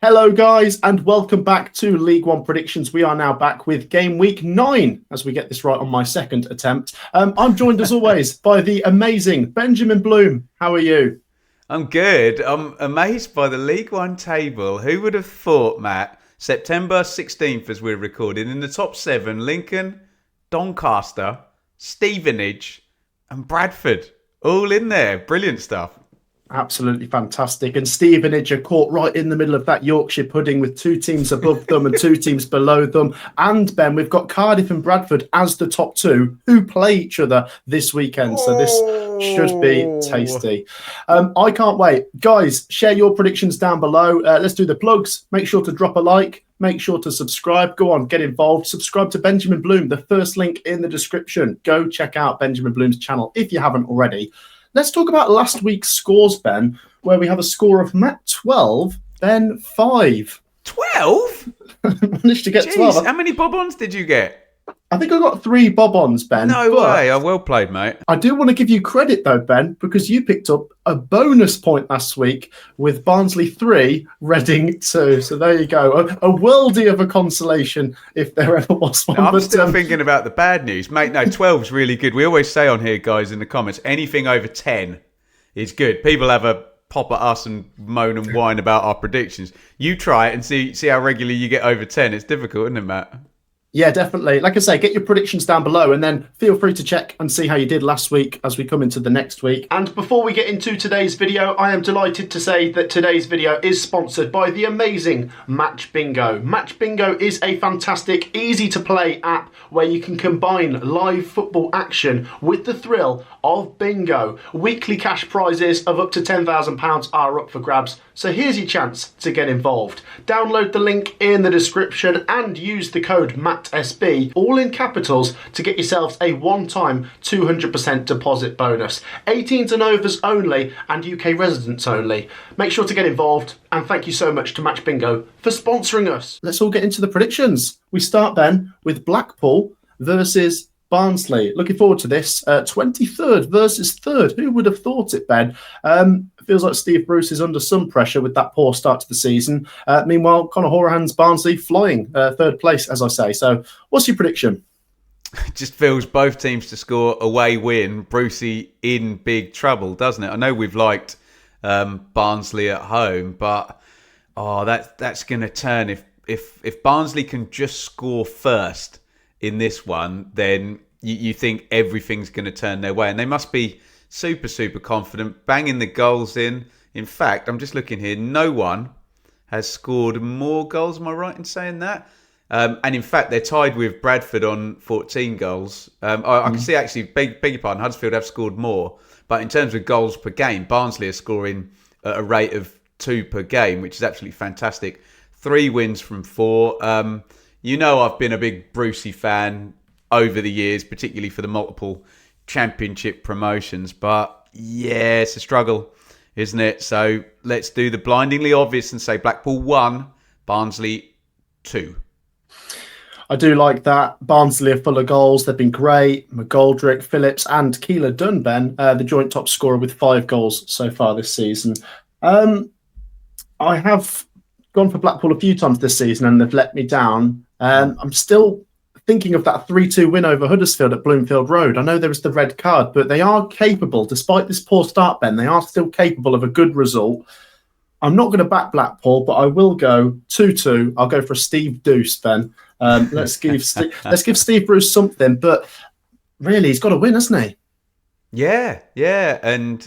Hello, guys, and welcome back to League One Predictions. We are now back with game week 9, as we get this right on my second attempt. I'm joined, as always, by the amazing Benjamin Bloom. How are you? I'm good. I'm amazed by the League One table. Who would have thought, Matt? September 16th, as we're recording, in the top 7, Lincoln, Doncaster, Stevenage, and Bradford. All in there. Brilliant stuff. Absolutely fantastic. And Stevenage are caught right in the middle of that Yorkshire pudding with 2 teams above them and 2 teams below them. And, Ben, we've got Cardiff and Bradford as the top 2 who play each other this weekend. So this should be tasty. I can't wait. Guys, share your predictions down below. Let's do the plugs. Make sure to drop a like. Make sure to subscribe. Go on, get involved. Subscribe to Benjamin Bloom, the first link in the description. Go check out Benjamin Bloom's channel if you haven't already. Let's talk about last week's scores, Ben, where we have a score of Matt 12, Ben 5. 12? Managed to get Jeez, 12. How many bob-ons did you get? I think I got 3 bob-ons, Ben. No way. Oh, well played, mate. I do want to give you credit, though, Ben, because you picked up a bonus point last week with Barnsley 3, Reading 2. So there you go. A worldie of a consolation, if there ever was one. No, I'm still thinking about the bad news. Mate, no, 12's really good. We always say on here, guys, in the comments, anything over 10 is good. People have a pop at us and moan and whine about our predictions. You try it and see how regularly you get over 10. It's difficult, isn't it, Matt? Yeah, definitely. Like I say, get your predictions down below and then feel free to check and see how you did last week as we come into the next week. And before we get into today's video, I am delighted to say that today's video is sponsored by the amazing Match Bingo. Match Bingo is a fantastic, easy to play app where you can combine live football action with the thrill of bingo. Weekly cash prizes of up to £10,000 are up for grabs. So here's your chance to get involved. Download the link in the description and use the code MATTSB, all in capitals, to get yourselves a one-time 200% deposit bonus. 18s and overs only and UK residents only. Make sure to get involved, and thank you so much to Match Bingo for sponsoring us. Let's all get into the predictions. We start then with Blackpool versus Barnsley. Looking forward to this. 23rd versus 3rd. Who would have thought it, Ben? Feels like Steve Bruce is under some pressure with that poor start to the season. Meanwhile, Conor Horahan's Barnsley flying 3rd place, as I say. So what's your prediction? It just feels both teams to score away win. Brucey in big trouble, doesn't it? I know we've liked Barnsley at home, but that's going to turn. If Barnsley can just score first in this one, then you think everything's going to turn their way. And they must be super, super confident, banging the goals in. In fact, I'm just looking here, no one has scored more goals. Am I right in saying that? And in fact, they're tied with Bradford on 14 goals. I can see, actually, beg your pardon, Huddersfield have scored more. But in terms of goals per game, Barnsley are scoring at a rate of 2 per game, which is absolutely fantastic. 3 wins from 4. You know I've been a big Brucey fan over the years, particularly for the multiple championship promotions. But yeah, it's a struggle, isn't it? So let's do the blindingly obvious and say Blackpool 1, Barnsley 2. I do like that. Barnsley are full of goals. They've been great. McGoldrick, Phillips and Keeler Dunn, Ben, the joint top scorer with 5 goals so far this season. I have gone for Blackpool a few times this season and they've let me down. I'm still thinking of that 3-2 win over Huddersfield at Bloomfield Road. I know there was the red card, but they are capable, despite this poor start, Ben, they are still capable of a good result. I'm not going to back Blackpool, but I will go 2-2. I'll go for a Steve Deuce, Ben. Let's give Steve Bruce something, but really, he's got to win, hasn't he? Yeah, and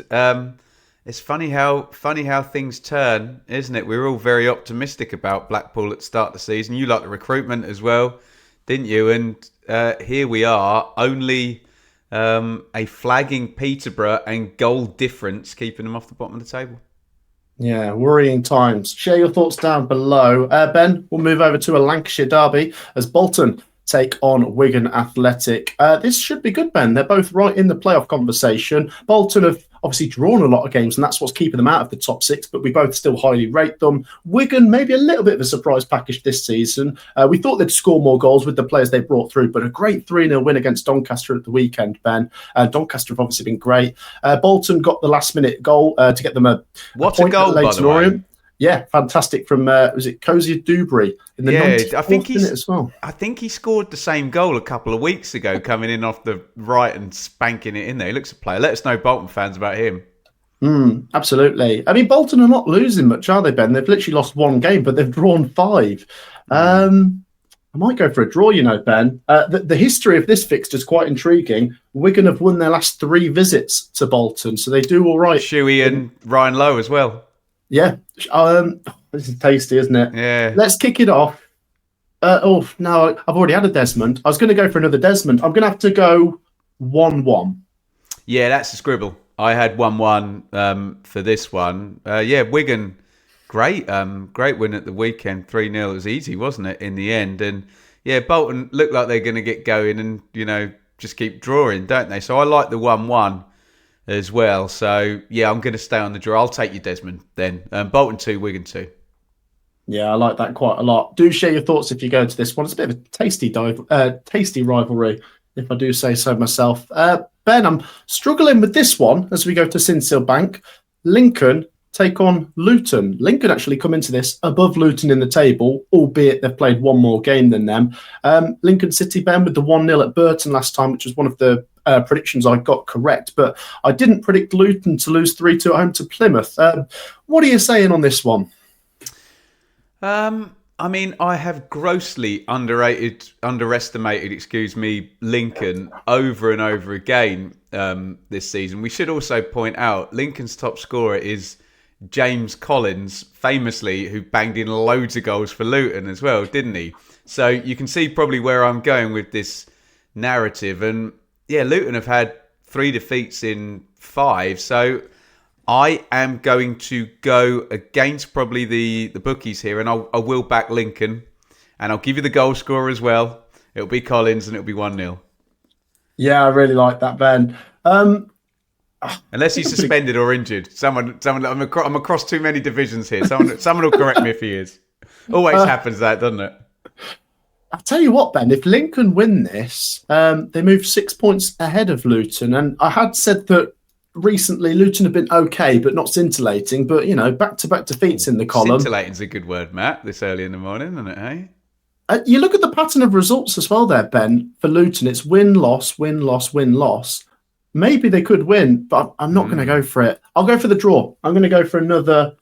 it's funny how things turn, isn't it? We were all very optimistic about Blackpool at the start of the season. You liked the recruitment as well, didn't you? And here we are, only a flagging Peterborough and goal difference keeping them off the bottom of the table. Yeah, worrying times. Share your thoughts down below. Ben, we'll move over to a Lancashire derby as Bolton take on Wigan Athletic. This should be good, Ben. They're both right in the playoff conversation. Bolton have obviously drawn a lot of games, and that's what's keeping them out of the top 6, but we both still highly rate them. Wigan, maybe a little bit of a surprise package this season. We thought they'd score more goals with the players they brought through, but a great 3-0 win against Doncaster at the weekend, Ben. Doncaster have obviously been great. Bolton got the last-minute goal to get them a What point a goal, at Leyton by the way. Orient. Yeah, fantastic from was it Cozier Dubry in the Yeah, 94th minute as well. I think he scored the same goal a couple of weeks ago, coming in off the right and spanking it in there. He looks a player. Let us know, Bolton fans, about him. Absolutely. I mean, Bolton are not losing much, are they, Ben? They've literally lost one game, but they've drawn 5. I might go for a draw, Ben. The history of this fixture is quite intriguing. Wigan have won their last 3 visits to Bolton, so they do all right. Shuey and Ryan Lowe as well. Yeah. This is tasty, isn't it? Yeah. Let's kick it off. No, I've already had a Desmond. I was going to go for another Desmond. I'm going to have to go 1-1. Yeah, that's a scribble. I had 1-1 for this one. Wigan, great win at the weekend. 3-0. It was easy, wasn't it, in the end? And yeah, Bolton look like they're going to get going and, just keep drawing, don't they? So I like the 1-1 as well. So yeah, I'm going to stay on the draw. I'll take you, Desmond, then. Bolton 2, Wigan 2. Yeah, I like that quite a lot. Do share your thoughts if you go to this one. It's a bit of a tasty rivalry, if I do say so myself. Ben, I'm struggling with this one as we go to Sincil Bank. Lincoln take on Luton. Lincoln actually come into this above Luton in the table, albeit they've played one more game than them. Lincoln City, Ben, with the 1-0 at Burton last time, which was one of the predictions I got correct, but I didn't predict Luton to lose 3-2 at home to Plymouth. What are you saying on this one? I have grossly underestimated, Lincoln over and over again this season. We should also point out Lincoln's top scorer is James Collins, famously, who banged in loads of goals for Luton as well, didn't he? So you can see probably where I'm going with this narrative. And yeah, Luton have had 3 defeats in 5, so I am going to go against probably the bookies here, and I will back Lincoln, and I'll give you the goal scorer as well. It'll be Collins, and it'll be 1-0. Yeah, I really like that, Ben. Unless he's suspended or injured. Someone. I'm across too many divisions here. Someone will correct me if he is. Always happens that, doesn't it? I'll tell you what, Ben, if Lincoln win this, they move 6 points ahead of Luton, and I had said that recently Luton have been okay, but not scintillating. But, back-to-back defeats in the column. Scintillating's a good word, Matt, this early in the morning, isn't it, hey? You look at the pattern of results as well there, Ben, for Luton. It's win-loss, win-loss, win-loss. Maybe they could win, but I'm not going to go for it. I'll go for the draw. I'm going to go for another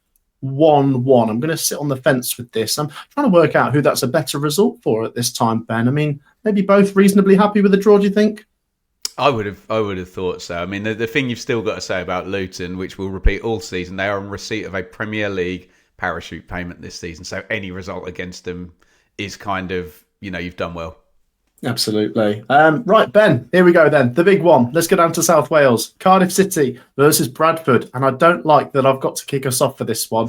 1-1. I'm going to sit on the fence with this. I'm trying to work out who that's a better result for at this time, Ben. I mean, maybe both reasonably happy with the draw, do you think? I would have thought so. I mean, the thing you've still got to say about Luton, which we'll repeat all season, they are in receipt of a Premier League parachute payment this season. So any result against them is kind of, you've done well. Absolutely. Right, Ben, here we go then. The big one. Let's go down to South Wales. Cardiff City versus Bradford. And I don't like that I've got to kick us off for this one.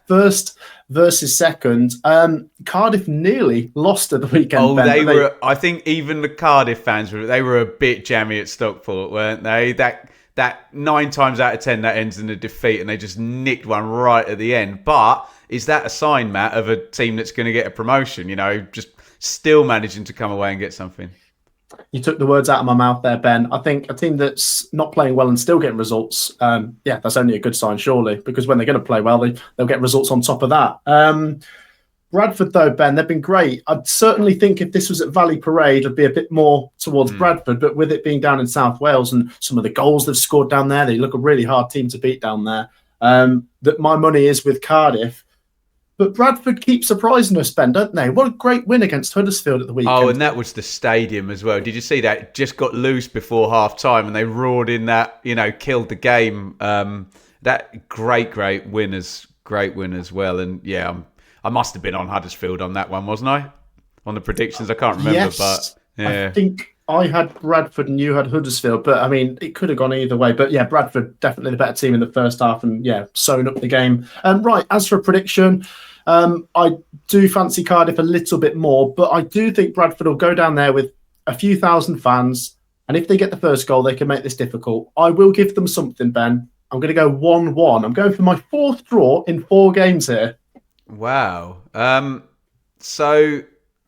First versus second. Cardiff nearly lost at the weekend, Ben. I think even the Cardiff fans, they were a bit jammy at Stockport, weren't they? That 9 times out of 10 that ends in a defeat, and they just nicked one right at the end. But is that a sign, Matt, of a team that's going to get a promotion? Just still managing to come away and get something. You took the words out of my mouth there, Ben. I think a team that's not playing well and still getting results, that's only a good sign, surely, because when they're going to play well, they'll get results on top of that. Bradford, though, Ben, they've been great. I'd certainly think if this was at Valley Parade, I'd be a bit more towards Bradford, but with it being down in South Wales and some of the goals they've scored down there, they look a really hard team to beat down there. That my money is with Cardiff. But Bradford keep surprising us, Ben, don't they? What a great win against Huddersfield at the weekend. Oh, and that was the stadium as well. Did you see that? It just got loose before half-time and they roared in that, killed the game. That great win as well. And yeah, I must have been on Huddersfield on that one, wasn't I? On the predictions, I can't remember. Yes, but yeah. I think I had Bradford and you had Huddersfield, but I mean, it could have gone either way. But yeah, Bradford definitely the better team in the first half and sewn up the game. Right, as for a prediction, I do fancy Cardiff a little bit more, but I do think Bradford will go down there with a few thousand fans. And if they get the first goal, they can make this difficult. I will give them something, Ben. I'm going to go 1-1. I'm going for my 4th draw in 4 games here. Wow. So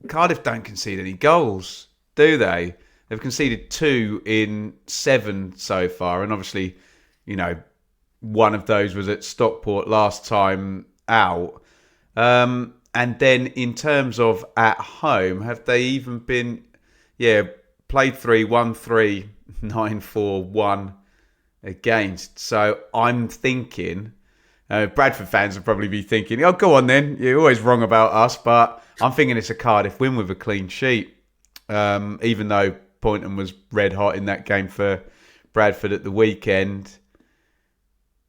Cardiff don't concede any goals, do they? They've conceded 2 in 7 so far. And obviously, one of those was at Stockport last time out. And then in terms of at home, have they even been, played 3, won 3, 9-4, 1 against. So I'm thinking, Bradford fans will probably be thinking, oh, go on then, you're always wrong about us. But I'm thinking it's a Cardiff win with a clean sheet, even though Boynton was red hot in that game for Bradford at the weekend.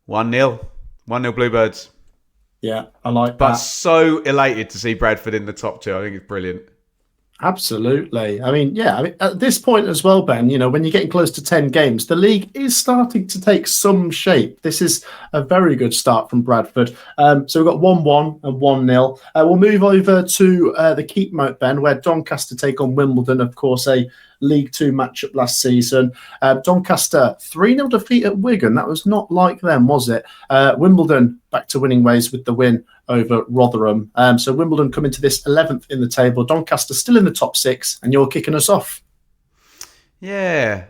1-0. 1-0 Bluebirds. Yeah, I like that. But so elated to see Bradford in the top 2. I think it's brilliant. Absolutely. I mean, at this point as well, Ben, when you're getting close to 10 games, the league is starting to take some shape. This is a very good start from Bradford. So we've got 1-1 and 1-0. We'll move over to the Keep Moat, Ben, where Doncaster take on Wimbledon, of course, a League 2 matchup last season. Doncaster, 3-0 defeat at Wigan. That was not like them, was it? Wimbledon back to winning ways with the win over Rotherham. So Wimbledon come into this 11th in the table. Doncaster still in the top 6, and you're kicking us off. Yeah.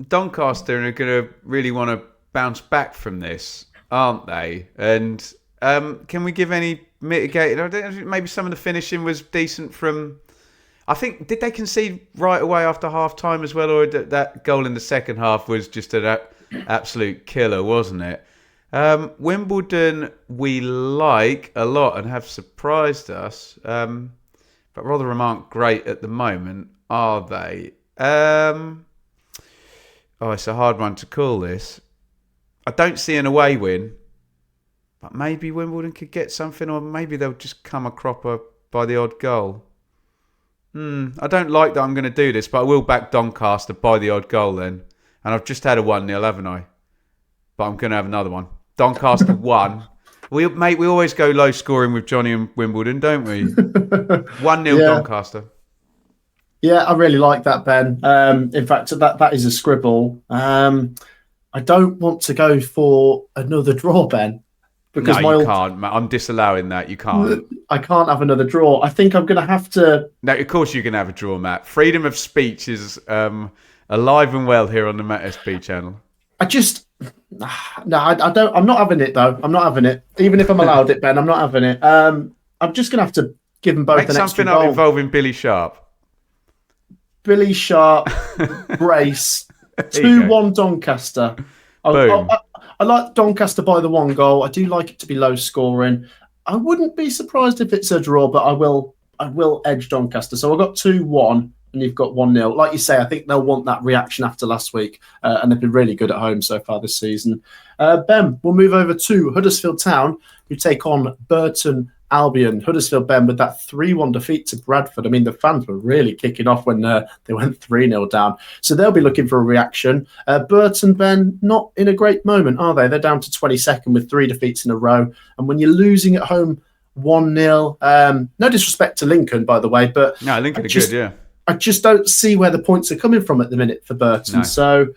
Doncaster are going to really want to bounce back from this, aren't they? And can we give any mitigated? Maybe some of the finishing was decent from... I think, did they concede right away after half-time as well, or that goal in the second half was just an absolute killer, wasn't it? Wimbledon we like a lot and have surprised us, but Rotherham aren't great at the moment, are they? It's a hard one to call this. I don't see an away win, but maybe Wimbledon could get something, or maybe they'll just come a cropper by the odd goal. I don't like that I'm going to do this, but I will back Doncaster by the odd goal then. And I've just had a 1-0, haven't I? But I'm going to have another one. Doncaster 1. We always go low scoring with Johnny and Wimbledon, don't we? 1-0 Doncaster. Yeah, I really like that, Ben. In fact, that is a scribble. I don't want to go for another draw, Ben. Because you can't, Matt. I'm disallowing that. You can't. I can't have another draw. I think I'm going to have to... No, of course you can have a draw, Matt. Freedom of speech is alive and well here on the MATTSB channel. I don't. I'm not having it, though. I'm not having it. Even if I'm allowed it, Ben, I'm not having it. I'm just going to have to give them both an extra goal. Make something up involving Billy Sharp. Billy Sharp, brace, 2-1 Doncaster. Boom. I like Doncaster by the 1 goal. I do like it to be low scoring. I wouldn't be surprised if it's a draw, but I will edge Doncaster. So I've got 2-1 and you've got 1-0. Like you say, I think they'll want that reaction after last week, and they've been really good at home so far this season. Ben, we'll move over to Huddersfield Town, who take on Burton Albion. Huddersfield, Ben, with that 3-1 defeat to Bradford. I mean, the fans were really kicking off when they went 3-0 down. So they'll be looking for a reaction. Burton, Ben, not in a great moment, are they? They're down to 22nd with 3 defeats in a row. And when you're losing at home 1-0, no disrespect to Lincoln, by the way, but... No, Lincoln are good, yeah. I just don't see where the points are coming from at the minute for Burton. No. So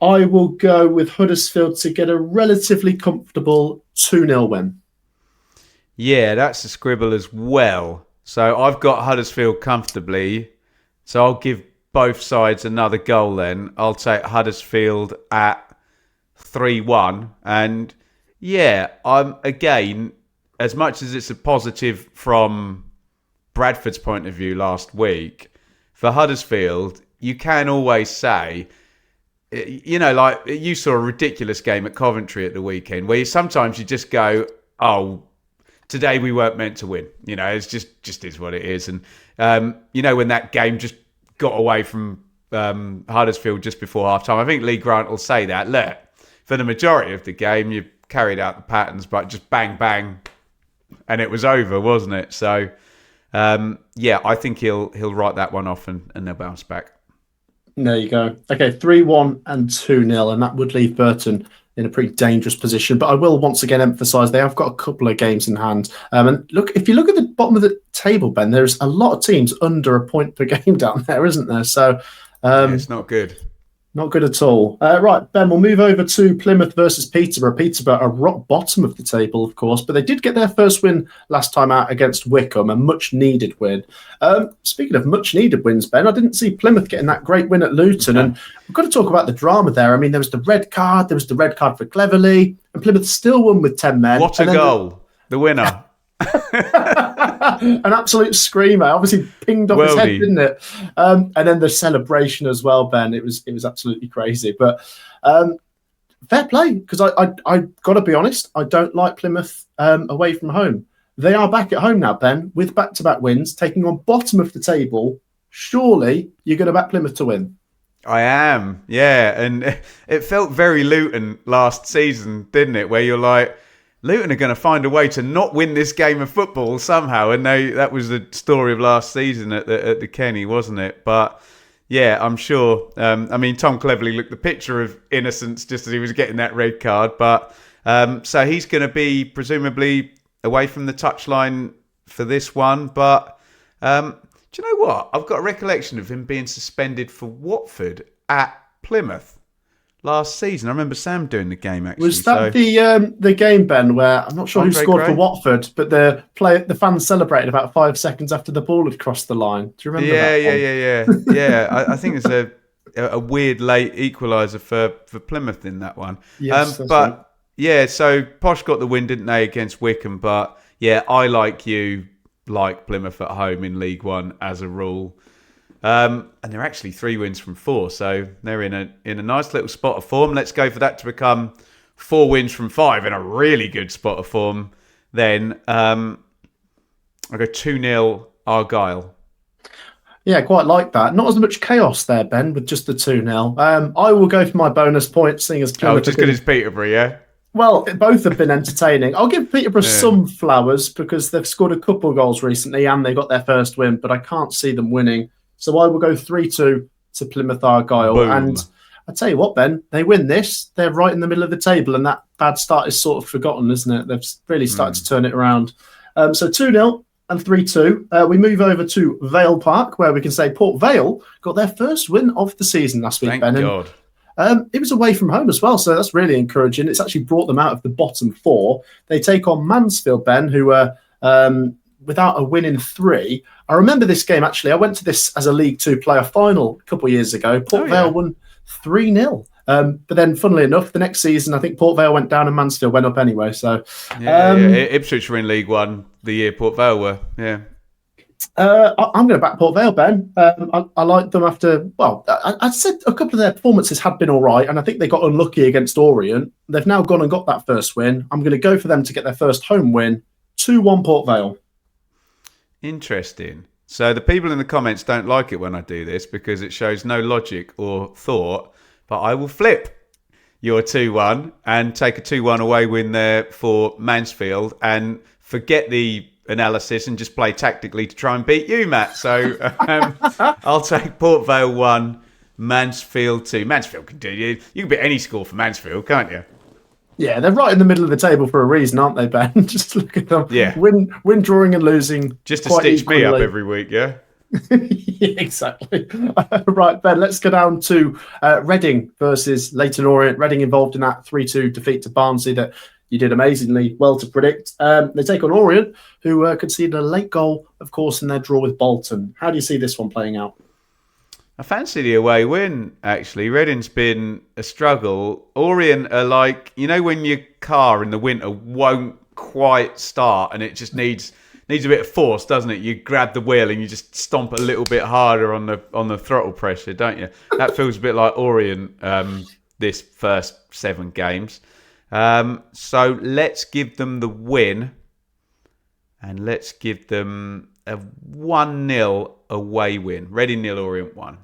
I will go with Huddersfield to get a relatively comfortable 2-0 win. Yeah, that's a scribble as well. So I've got Huddersfield comfortably. So I'll give both sides another goal then. I'll take Huddersfield at 3-1. And yeah, I'm again, as much as it's a positive from Bradford's point of view last week, for Huddersfield, you can always say, like you saw a ridiculous game at Coventry at the weekend where sometimes you just go, oh, today we weren't meant to win. It's just is what it is. And, when that game just got away from Huddersfield just before half-time, I think Lee Grant will say that. Look, for the majority of the game, you carried out the patterns, but just bang, bang, and it was over, wasn't it? So, I think he'll write that one off and they'll bounce back. There you go. Okay, 3-1 and 2-0, and that would leave Burton in a pretty dangerous position. But I will once again emphasise they have got a couple of games in hand. And look, if you look at the bottom of the table, Ben, there's a lot of teams under a point per game down there, isn't there? So it's not good. Not good at all. Right, Ben, we'll move over to Plymouth versus Peterborough. Peterborough are rock bottom of the table, of course, but they did get their first win last time out against Wycombe, a much-needed win. Speaking of much-needed wins, Ben, I didn't see Plymouth getting that great win at Luton, and we've got to talk about the drama there. I mean, there was the red card for Cleverley, and Plymouth still won with 10 men. What a goal. The winner. An absolute screamer. Obviously pinged off his head, didn't it? And then the celebration as well, Ben. It was absolutely crazy. But fair play, because I got to be honest, I don't like Plymouth away from home. They are back at home now, Ben, with back-to-back wins, taking on bottom of the table. Surely you're going to back Plymouth to win. I am, yeah. And it felt very Luton last season, didn't it? Where you're like, Luton are going to find a way to not win this game of football somehow. And that was the story of last season at the Kenny, wasn't it? But yeah, I'm sure. I mean, Tom Cleverley looked the picture of innocence just as he was getting that red card. But so he's going to be presumably away from the touchline for this one. But do you know what? I've got a recollection of him being suspended for Watford at Plymouth last season. I remember Sam doing the game, actually. Was that the game, Ben, where I'm not sure who scored for Watford, but the fans celebrated about 5 seconds after the ball had crossed the line? Do you remember that one? Yeah. I think it's a weird late equaliser for Plymouth in that one. Yes, but yeah, so Posh got the win, didn't they, against Wycombe? But yeah, I like Plymouth at home in League One as a rule. And they're actually 3 wins from 4, so they're in a nice little spot of form. Let's go for that to become 4 wins from 5 in a really good spot of form. Then I'll go 2-0 Argyle. Yeah, quite like that. Not as much chaos there, Ben, with just the 2-0. I will go for my bonus point, seeing as Plymouth. Oh, just because it's Peterborough, yeah? Well, both have been entertaining. I'll give Peterborough some flowers because they've scored a couple of goals recently and they got their first win, but I can't see them winning. So I will go 3-2 to Plymouth Argyle. Boom. And I tell you what, Ben, they win this. They're right in the middle of the table, and that bad start is sort of forgotten, isn't it? They've really started to turn it around. So 2-0 and 3-2. We move over to Vale Park, where we can say Port Vale got their first win of the season last week, Thank Ben. God. It was away from home as well, so that's really encouraging. It's actually brought them out of the bottom 4. They take on Mansfield, Ben, who were without a win in 3. I remember this game, actually. I went to this as a League 2 player final a couple of years ago. Port Vale won 3-0. But then, funnily enough, the next season, I think Port Vale went down and Mansfield went up anyway. So, Ipswich were in League One the year Port Vale were, yeah. I'm going to back Port Vale, Ben. I like them after, I said a couple of their performances had been all right, and I think they got unlucky against Orient. They've now gone and got that first win. I'm going to go for them to get their first home win, 2-1 Port Vale. Interesting. So the people in the comments don't like it when I do this because it shows no logic or thought, but I will flip your 2-1 and take a 2-1 away win there for Mansfield and forget the analysis and just play tactically to try and beat you, Matt. So I'll take Port Vale 1, Mansfield 2. Mansfield can do you. You can beat any score for Mansfield, can't you? Yeah, they're right in the middle of the table for a reason, aren't they, Ben? Just look at them. Yeah. Win, drawing and losing. Just to stitch equally. Me up every week, yeah? Yeah, exactly. Right, Ben, let's go down to Reading versus Leyton Orient. Reading involved in that 3-2 defeat to Barnsley that you did amazingly well to predict. They take on Orient, who conceded a late goal, of course, in their draw with Bolton. How do you see this one playing out? I fancy the away win, actually. Reading's been a struggle. Orient are like, you know when your car in the winter won't quite start and it just needs a bit of force, doesn't it? You grab the wheel and you just stomp a little bit harder on the throttle pressure, don't you? That feels a bit like Orient this first 7 games. So let's give them the win and let's give them a 1-0 away win. Reading 0, Orient 1.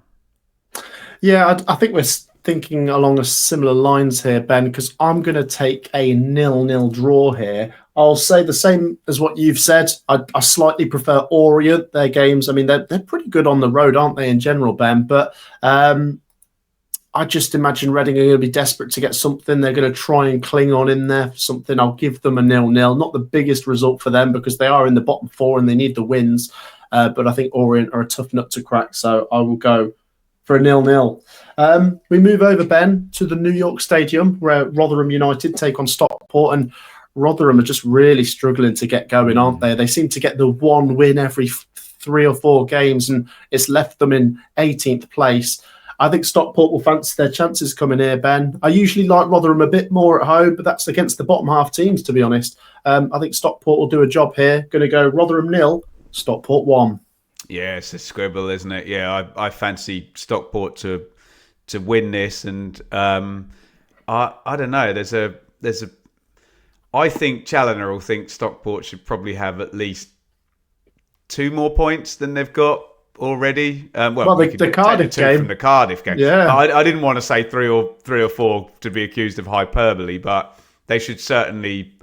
Yeah, I think we're thinking along a similar lines here, Ben, because I'm going to take a 0-0 draw here. I'll say the same as what you've said. I slightly prefer Orient, their games. I mean, they're pretty good on the road, aren't they, in general, Ben? But I just imagine Reading are going to be desperate to get something. They're going to try and cling on in there for something. I'll give them a 0-0. Not the biggest result for them because they are in the bottom 4 and they need the wins. But I think Orient are a tough nut to crack. So I will go for a 0-0. We move over, Ben, to the New York Stadium where Rotherham United take on Stockport. And Rotherham are just really struggling to get going, aren't they? They seem to get the one win every 3 or 4 games and it's left them in 18th place. I think Stockport will fancy their chances coming here, Ben. I usually like Rotherham a bit more at home, but that's against the bottom half teams, to be honest. I think Stockport will do a job here. Going to go Rotherham 0, Stockport 1. Yeah, it's a scribble, isn't it? Yeah, I fancy Stockport to win this, and I don't know. There's a. I think Challoner will think Stockport should probably have at least 2 more points than they've got already. The Cardiff game from the Cardiff game. Yeah, I didn't want to say three or four to be accused of hyperbole, but they should certainly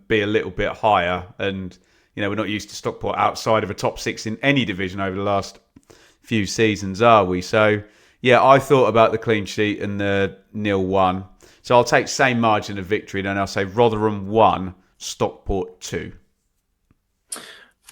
be a little bit higher. And we're not used to Stockport outside of a top 6 in any division over the last few seasons, are we? So yeah, I thought about the clean sheet and the 0-1. So I'll take same margin of victory, then I'll say Rotherham 1, Stockport 2.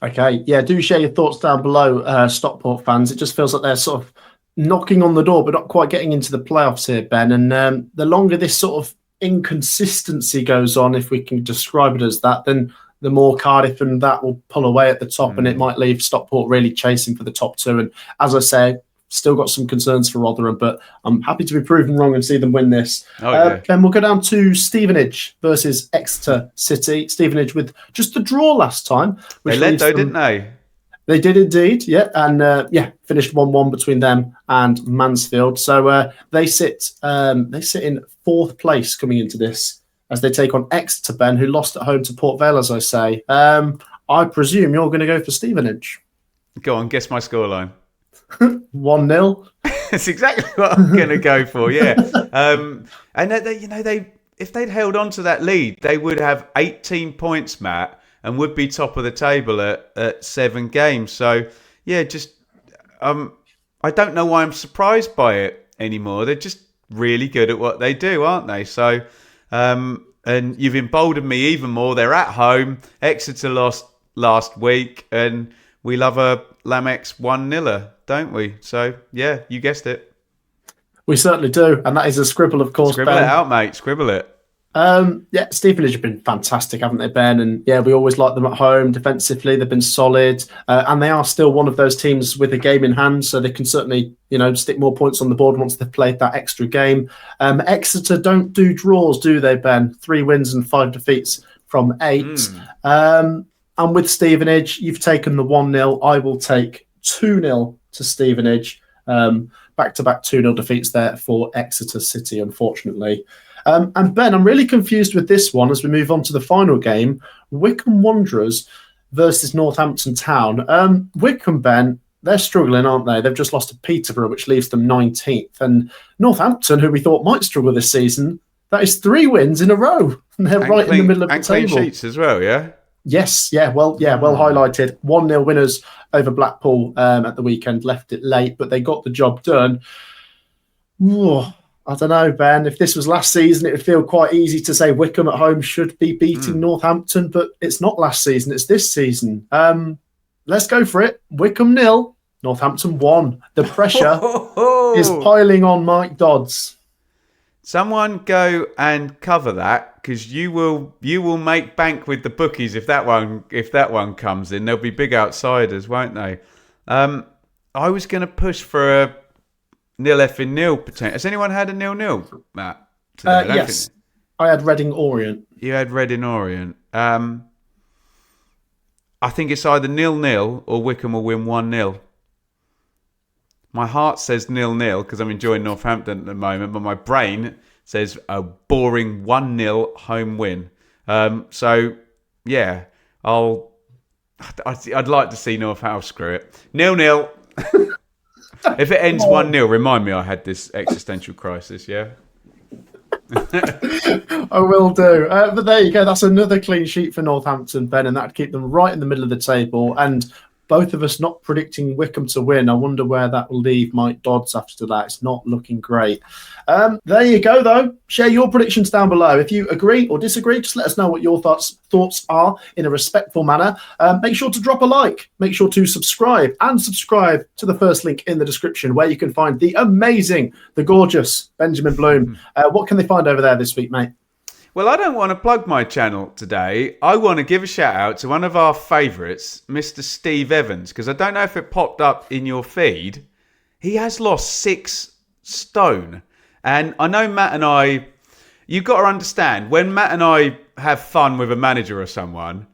Okay, yeah, do share your thoughts down below, Stockport fans. It just feels like they're sort of knocking on the door, but not quite getting into the playoffs here, Ben. And the longer this sort of inconsistency goes on, if we can describe it as that, then the more Cardiff and that will pull away at the top, and it might leave Stockport really chasing for the top 2. And as I say, still got some concerns for Rotherham, but I'm happy to be proven wrong and see them win this. Then we'll go down to Stevenage versus Exeter City. Stevenage with just the draw last time. They led though, didn't they? They did indeed, yeah. And finished 1-1 between them and Mansfield. So they sit in 4th place coming into this as they take on Exeter, Ben, who lost at home to Port Vale, as I say. I presume you're going to go for Stevenage. Go on, guess my scoreline. 1-0. That's exactly what I'm going to go for. Yeah, and they if they'd held on to that lead, they would have 18 points, Matt, and would be top of the table at 7 games. So yeah, just I don't know why I'm surprised by it anymore. They're just really good at what they do, aren't they? So and you've emboldened me even more. They're at home. Exeter lost last week, and we love a Lamex 1-0, don't we? So, yeah, you guessed it. We certainly do. And that is a scribble, of course, Scribble Ben. It out, mate. Scribble it. Stevenage have been fantastic, haven't they, Ben? And yeah, we always like them at home. Defensively, they've been solid. And they are still one of those teams with a game in hand, so they can certainly, stick more points on the board once they've played that extra game. Exeter don't do draws, do they, Ben? 3 wins and 5 defeats from 8. And with Stevenage, you've taken the 1-0. I will take 2-0 to Stevenage. Back-to-back 2-0 defeats there for Exeter City, unfortunately. And Ben, I'm really confused with this one as we move on to the final game. Wycombe Wanderers versus Northampton Town. Wycombe, Ben, they're struggling, aren't they? They've just lost to Peterborough, which leaves them 19th. And Northampton, who we thought might struggle this season, that is 3 wins in a row. And they're right in the middle of the table. And clean sheets as well, yeah? Yes, well highlighted. 1-0 winners over Blackpool at the weekend. Left it late, but they got the job done. I don't know, Ben. If this was last season, it would feel quite easy to say Wycombe at home should be beating Northampton, but it's not last season. It's this season. Let's go for it. Wycombe 0, Northampton 1. The pressure is piling on Mike Dodds. Someone go and cover that, because you will make bank with the bookies if that one comes in. There'll be big outsiders, won't they? I was going to push for a 0-0 potential. Has anyone had a 0-0, Matt? Today? Yes, I had Reading Orient. You had Reading Orient. I think it's either 0-0 or Wycombe will win 1-0. My heart says 0-0 because I'm enjoying Northampton at the moment, but my brain says a boring 1-0 home win. So, yeah, I'd like to see Northampton screw it. 0-0. If it ends 1-0, remind me I had this existential crisis, yeah? I will do. But there you go. That's another clean sheet for Northampton, Ben, and that'd keep them right in the middle of the table. And both of us not predicting Wycombe to win. I wonder where that will leave Mike Dodds after that. It's not looking great. There you go, though. Share your predictions down below. If you agree or disagree, just let us know what your thoughts are in a respectful manner. Make sure to drop a like. Make sure to subscribe to the first link in the description where you can find the amazing, the gorgeous Benjamin Bloom. What can they find over there this week, mate? Well, I don't want to plug my channel today. I want to give a shout out to one of our favourites, Mr. Steve Evans, because I don't know if it popped up in your feed. He has lost 6 stone. And I know Matt and I, you've got to understand, when Matt and I have fun with a manager or someone,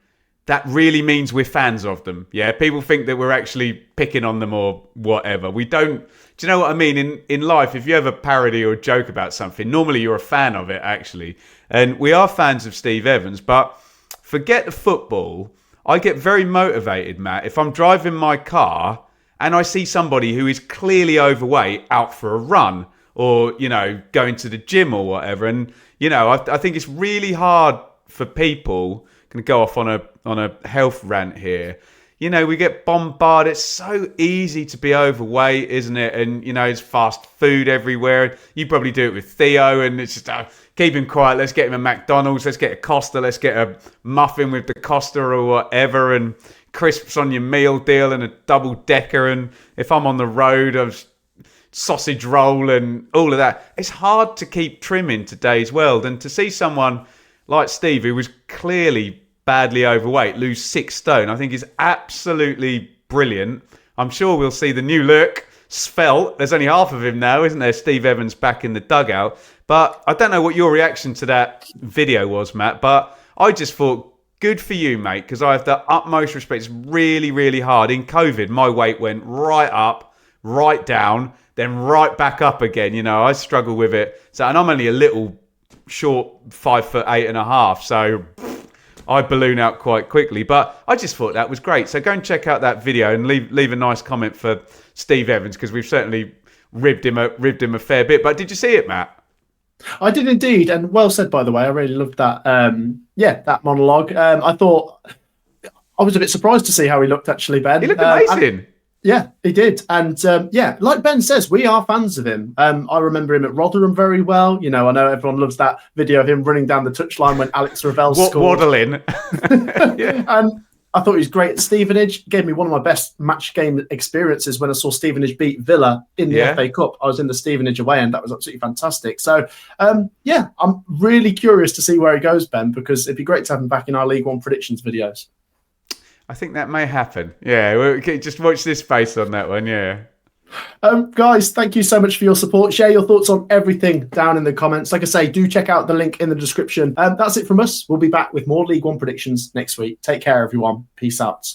that really means we're fans of them. Yeah, people think that we're actually picking on them or whatever. We don't. Do you know what I mean? In life, if you have a parody or a joke about something, normally you're a fan of it, actually. And we are fans of Steve Evans, but forget the football. I get very motivated, Matt, if I'm driving my car and I see somebody who is clearly overweight out for a run or, you know, going to the gym or whatever. And, you know, I think it's really hard for people. Going to go off on a health rant here. You know, we get bombarded. It's so easy to be overweight, isn't it? And, you know, it's fast food everywhere. You probably do it with Theo, and it's just, keep him quiet. Let's get him a McDonald's. Let's get a Costa. Let's get a muffin with the Costa or whatever, and crisps on your meal deal and a double decker. And if I'm on the road, I've sausage roll and all of that. It's hard to keep trim in today's world. And to see someone like Steve, who was clearly badly overweight, lose 6 stone, I think is absolutely brilliant. I'm sure we'll see the new look, svelte. There's only half of him now, isn't there? Steve Evans back in the dugout. But I don't know what your reaction to that video was, Matt, but I just thought, good for you, mate, because I have the utmost respect. It's really, really hard. In COVID, my weight went right up, right down, then right back up again. You know, I struggle with it. So, and I'm only a little short, 5'8.5", so I balloon out quite quickly. But I just thought that was great. So go and check out that video and leave a nice comment for Steve Evans, because we've certainly ribbed him a fair bit. But did you see it, Matt? I did indeed, and well said, by the way. I really loved that. That monologue. I thought I was a bit surprised to see how he looked. Actually, Ben, he looked amazing. Yeah, he did. And like Ben says, we are fans of him. I remember him at Rotherham very well. You know, I know everyone loves that video of him running down the touchline when Alex Ravel scored. Waddling. Yeah. And I thought he was great at Stevenage. Gave me one of my best match game experiences when I saw Stevenage beat Villa in the FA Cup. I was in the Stevenage away end. That was absolutely fantastic. So, I'm really curious to see where he goes, Ben, because it'd be great to have him back in our League One predictions videos. I think that may happen. Yeah, just watch this space on that one, yeah. Guys, thank you so much for your support. Share your thoughts on everything down in the comments. Like I say, do check out the link in the description. That's it from us. We'll be back with more League One predictions next week. Take care, everyone. Peace out.